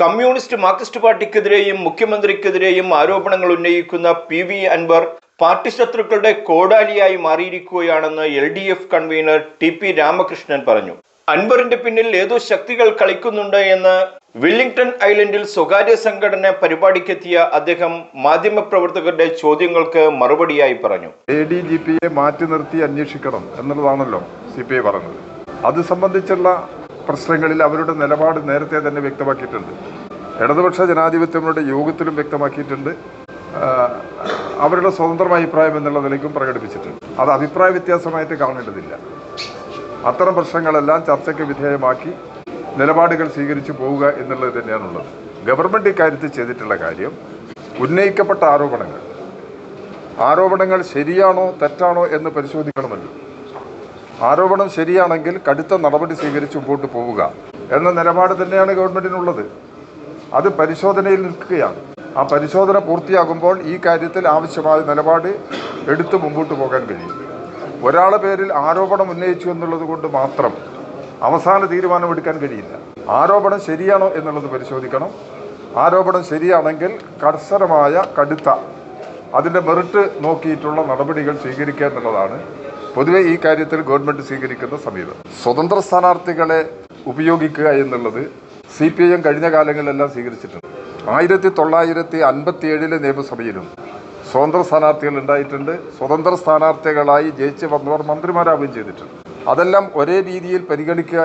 Communist Marxist പാർട്ടിക്കെതിരെയും മുഖ്യമന്ത്രിക്കെതിരെയും ആരോപണങ്ങൾ ഉന്നയിക്കുന്ന PV. Anwar party ശത്രുക്കളുടെ കോടാലിയായി മാറിയിരിക്കുകയാണെന്ന് LDF കൺവീനർ ടി.പി. രാമകൃഷ്ണൻ പറഞ്ഞു. അൻവറിന്റെ പിന്നിൽ ഏതോ ശക്തികൾ കളിക്കുന്നുണ്ട് എന്ന് വില്ലിംഗ്ടൺ ഐലൻഡിൽ സ്വകാര്യ സംഘടന പരിപാടിക്കെത്തിയ അദ്ദേഹം മാധ്യമപ്രവർത്തകരുടെ ചോദ്യങ്ങൾക്ക് മറുപടിയായി പറഞ്ഞു. ADGPയെ മാറ്റി നിർത്തി അന്വേഷിക്കണം എന്നുള്ളതാണല്ലോ CPI പറഞ്ഞത്. അത് സംബന്ധിച്ചുള്ള പ്രശ്നങ്ങളിൽ അവരുടെ നിലപാട് നേരത്തെ തന്നെ വ്യക്തമാക്കിയിട്ടുണ്ട്. ഇടതുപക്ഷ ജനാധിപത്യങ്ങളുടെ യോഗത്തിലും വ്യക്തമാക്കിയിട്ടുണ്ട്. അവരുടെ സ്വതന്ത്രമായ അഭിപ്രായം എന്നുള്ള നിലയ്ക്കും പ്രകടിപ്പിച്ചിട്ടുണ്ട്. അത് അഭിപ്രായ വ്യത്യാസമായിട്ട് കാണേണ്ടതില്ല. അത്തരം പ്രശ്നങ്ങളെല്ലാം ചർച്ചയ്ക്ക് വിധേയമാക്കി നിലപാടുകൾ സ്വീകരിച്ചു പോവുക എന്നുള്ളത് തന്നെയാണുള്ളത്. ഗവൺമെൻറ് ഇക്കാര്യത്തിൽ ചെയ്തിട്ടുള്ള കാര്യം, ഉന്നയിക്കപ്പെട്ട ആരോപണങ്ങൾ ശരിയാണോ തെറ്റാണോ എന്ന് പരിശോധിക്കണമല്ലോ. ആരോപണം ശരിയാണെങ്കിൽ കടുത്ത നടപടി സ്വീകരിച്ച് മുമ്പോട്ട് പോവുക എന്ന നിലപാട് തന്നെയാണ് ഗവൺമെൻറ്റിനുള്ളത്. അത് പരിശോധനയിൽ നിൽക്കുകയാണ്. ആ പരിശോധന പൂർത്തിയാകുമ്പോൾ ഈ കാര്യത്തിൽ ആവശ്യമായ നിലപാട് എടുത്തു മുമ്പോട്ട് പോകാൻ കഴിയും. ഒരാളുടെ പേരിൽ ആരോപണം ഉന്നയിച്ചു എന്നുള്ളത് കൊണ്ട് മാത്രം അവസാന തീരുമാനമെടുക്കാൻ കഴിയില്ല. ആരോപണം ശരിയാണോ എന്നുള്ളത് പരിശോധിക്കണം. ആരോപണം ശരിയാണെങ്കിൽ കർശനമായ കടുത്ത അതിൻ്റെ മെറിറ്റ് നോക്കിയിട്ടുള്ള നടപടികൾ സ്വീകരിക്കുക എന്നുള്ളതാണ് പൊതുവെ ഈ കാര്യത്തിൽ ഗവൺമെൻറ് സ്വീകരിക്കുന്ന സമീപനം. സ്വതന്ത്ര സ്ഥാനാർത്ഥികളെ ഉപയോഗിക്കുക എന്നുള്ളത് CPIM കഴിഞ്ഞ കാലങ്ങളിലെല്ലാം സ്വീകരിച്ചിട്ടുണ്ട്. 1957 നിയമസഭയിലും സ്വതന്ത്ര സ്ഥാനാർത്ഥികൾ ഉണ്ടായിട്ടുണ്ട്. സ്വതന്ത്ര സ്ഥാനാർത്ഥികളായി ജയിച്ച് വന്നവർ മന്ത്രിമാരാവുകയും ചെയ്തിട്ടുണ്ട്. അതെല്ലാം ഒരേ രീതിയിൽ പരിഗണിക്കുക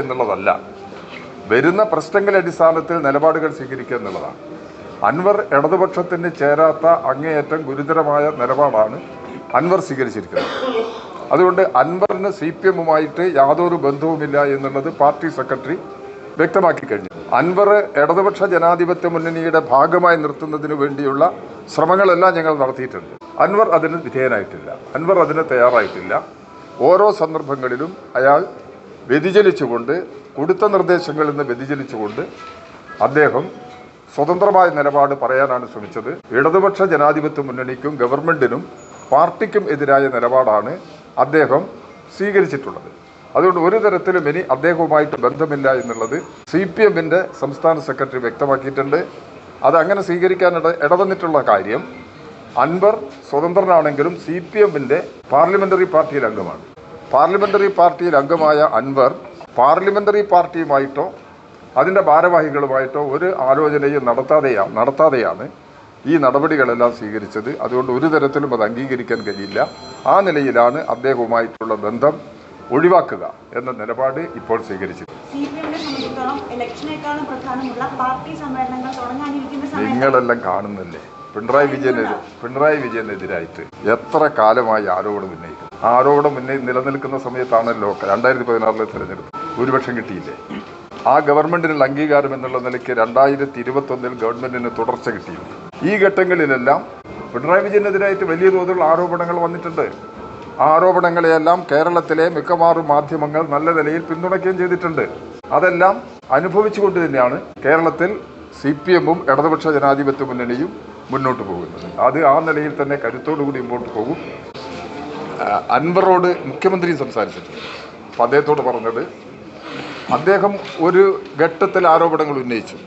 എന്നുള്ളതല്ല, വരുന്ന പ്രശ്നങ്ങളുടെ അടിസ്ഥാനത്തിൽ നിലപാടുകൾ സ്വീകരിക്കുക എന്നുള്ളതാണ്. അൻവർ ഇടതുപക്ഷത്തിന് ചേരാത്ത അങ്ങേയറ്റം ഗുരുതരമായ നിലപാടാണ് അൻവർ സ്വീകരിച്ചിരിക്കുന്നത്. അതുകൊണ്ട് അൻവറിന് CPIMുമായിട്ട് യാതൊരു ബന്ധവുമില്ല എന്നുള്ളത് പാർട്ടി സെക്രട്ടറി വ്യക്തമാക്കി കഴിഞ്ഞു. അൻവർ ഇടതുപക്ഷ ജനാധിപത്യ മുന്നണിയുടെ ഭാഗമായി നിർത്തുന്നതിന് വേണ്ടിയുള്ള ശ്രമങ്ങളെല്ലാം ഞങ്ങൾ നടത്തിയിട്ടുണ്ട്. അൻവർ അതിന് വിധേയനായിട്ടില്ല. അൻവർ അതിന് തയ്യാറായിട്ടില്ല. ഓരോ സന്ദർഭങ്ങളിലും അയാൾ വ്യതിചലിച്ചുകൊണ്ട്, കൊടുത്ത നിർദ്ദേശങ്ങളിൽ നിന്ന് വ്യതിചലിച്ചുകൊണ്ട് അദ്ദേഹം സ്വതന്ത്രമായ നിലപാട് പറയാനാണ് ശ്രമിച്ചത്. ഇടതുപക്ഷ ജനാധിപത്യ മുന്നണിക്കും ഗവൺമെൻറ്റിനും പാർട്ടിക്കും എതിരായ നിലപാടാണ് അദ്ദേഹം സ്വീകരിച്ചിട്ടുള്ളത്. അതുകൊണ്ട് ഒരു തരത്തിലും ഇനി അദ്ദേഹവുമായിട്ട് ബന്ധമില്ല എന്നുള്ളത് CPIMന്റെ സംസ്ഥാന സെക്രട്ടറി വ്യക്തമാക്കിയിട്ടുണ്ട്. അത് അങ്ങനെ സ്വീകരിക്കാൻ ഇടവന്നിട്ടുള്ള കാര്യം, അൻവർ സ്വതന്ത്രനാണെങ്കിലും CPIMന്റെ പാർലമെൻ്ററി പാർട്ടിയിൽ അംഗമാണ്. പാർലമെൻ്ററി പാർട്ടിയിൽ അംഗമായ അൻവർ പാർലമെൻ്ററി പാർട്ടിയുമായിട്ടോ അതിൻ്റെ ഭാരവാഹികളുമായിട്ടോ ഒരു ആലോചനയും നടത്താതെയാണ് ഈ നടപടികളെല്ലാം സ്വീകരിച്ചത്. അതുകൊണ്ട് ഒരു തരത്തിലും അത് അംഗീകരിക്കാൻ കഴിയില്ല. ആ നിലയിലാണ് അദ്ദേഹവുമായിട്ടുള്ള ബന്ധം ഒഴിവാക്കുക എന്ന നിലപാട് ഇപ്പോൾ സ്വീകരിച്ചത്. നിങ്ങളെല്ലാം കാണുന്നില്ലേ, പിണറായി വിജയനെതിരായിട്ട് എത്ര കാലമായി ആരോപണം ഉന്നയിക്കും. ആ ആരോപണം നിലനിൽക്കുന്ന സമയത്താണല്ലോ 2016 തെരഞ്ഞെടുപ്പ് ഭൂരിപക്ഷം കിട്ടിയില്ലേ. ആ ഗവൺമെൻറ്റിനുള്ള അംഗീകാരം എന്നുള്ള നിലയ്ക്ക് 2021 ഗവൺമെൻറ്റിന് തുടർച്ച കിട്ടിയിരുന്നു. ഈ ഘട്ടങ്ങളിലെല്ലാം പിണറായി വിജയനെതിരായിട്ട് വലിയ തോതിലുള്ള ആരോപണങ്ങൾ വന്നിട്ടുണ്ട്. ആ ആരോപണങ്ങളെയെല്ലാം കേരളത്തിലെ മിക്കവാറും മാധ്യമങ്ങൾ നല്ല നിലയിൽ പിന്തുണയ്ക്കുകയും ചെയ്തിട്ടുണ്ട്. അതെല്ലാം അനുഭവിച്ചുകൊണ്ട് തന്നെയാണ് കേരളത്തിൽ CPIMും ഇടതുപക്ഷ ജനാധിപത്യ മുന്നണിയും മുന്നോട്ട് പോകുന്നത്. അത് ആ നിലയിൽ തന്നെ കരുത്തോടുകൂടി മുമ്പോട്ട് പോകും. അൻവറോട് മുഖ്യമന്ത്രി സംസാരിച്ചിട്ടുണ്ട്. അപ്പോൾ അദ്ദേഹത്തോട് പറഞ്ഞത്, അദ്ദേഹം ഒരു ഘട്ടത്തിൽ ആരോപണങ്ങൾ ഉന്നയിച്ചു.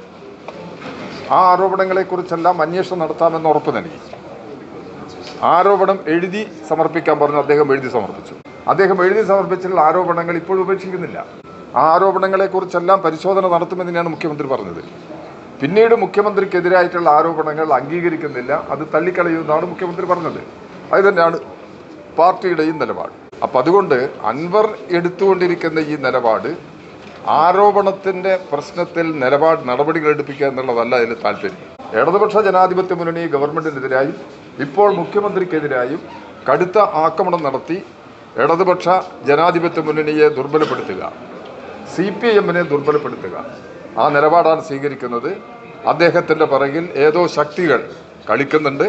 ആ ആരോപണങ്ങളെക്കുറിച്ചെല്ലാം അന്വേഷണം നടത്താമെന്ന് ഉറപ്പ് നൽകി. ആരോപണം എഴുതി സമർപ്പിക്കാൻ പറഞ്ഞു. അദ്ദേഹം എഴുതി സമർപ്പിച്ചു. അദ്ദേഹം എഴുതി സമർപ്പിച്ചിട്ടുള്ള ആരോപണങ്ങൾ ഇപ്പോഴും ഉപേക്ഷിക്കുന്നില്ല. ആ ആരോപണങ്ങളെക്കുറിച്ചെല്ലാം പരിശോധന നടത്തുമെന്നാണ് മുഖ്യമന്ത്രി പറഞ്ഞത്. പിന്നീട് മുഖ്യമന്ത്രിക്കെതിരായിട്ടുള്ള ആരോപണങ്ങൾ അംഗീകരിക്കുന്നില്ല, അത് തള്ളിക്കളയുമെന്നാണ് മുഖ്യമന്ത്രി പറഞ്ഞത്. അത് തന്നെയാണ് പാർട്ടിയുടെയും നിലപാട്. അപ്പം അതുകൊണ്ട് അൻവർ എടുത്തുകൊണ്ടിരിക്കുന്ന ഈ നിലപാട് ആരോപണത്തിൻ്റെ പ്രശ്നത്തിൽ നടപടികൾ എടുപ്പിക്കുക എന്നുള്ളതല്ല അതിന് താല്പര്യം. ഇടതുപക്ഷ ജനാധിപത്യ മുന്നണി ഗവൺമെൻറ്റിനെതിരായും ഇപ്പോൾ മുഖ്യമന്ത്രിക്കെതിരായും കടുത്ത ആക്രമണം നടത്തി ഇടതുപക്ഷ ജനാധിപത്യ മുന്നണിയെ ദുർബലപ്പെടുത്തുക, CPIMനെ ദുർബലപ്പെടുത്തുക, ആ നിലപാടാണ് സ്വീകരിക്കുന്നത്. അദ്ദേഹത്തിൻ്റെ പിറകിൽ ഏതോ ശക്തികൾ കളിക്കുന്നുണ്ട്.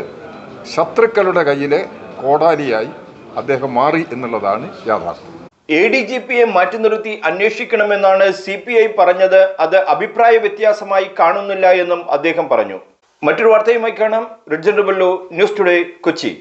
ശത്രുക്കളുടെ കയ്യിലെ കോടാലിയായി അദ്ദേഹം മാറി എന്നുള്ളതാണ് യാഥാർത്ഥ്യം. ADGPയെ മാറ്റി നിർത്തി അന്വേഷിക്കണമെന്നാണ് CPI പറഞ്ഞത്. അത് അഭിപ്രായ വ്യത്യാസമായി കാണുന്നില്ല എന്നും അദ്ദേഹം പറഞ്ഞു. മറ്റൊരു വാർത്തയുമായി കാണാം. റിഡ്ജൻ റുബല്ലോ, ന്യൂസ് ടുഡേ, കൊച്ചി.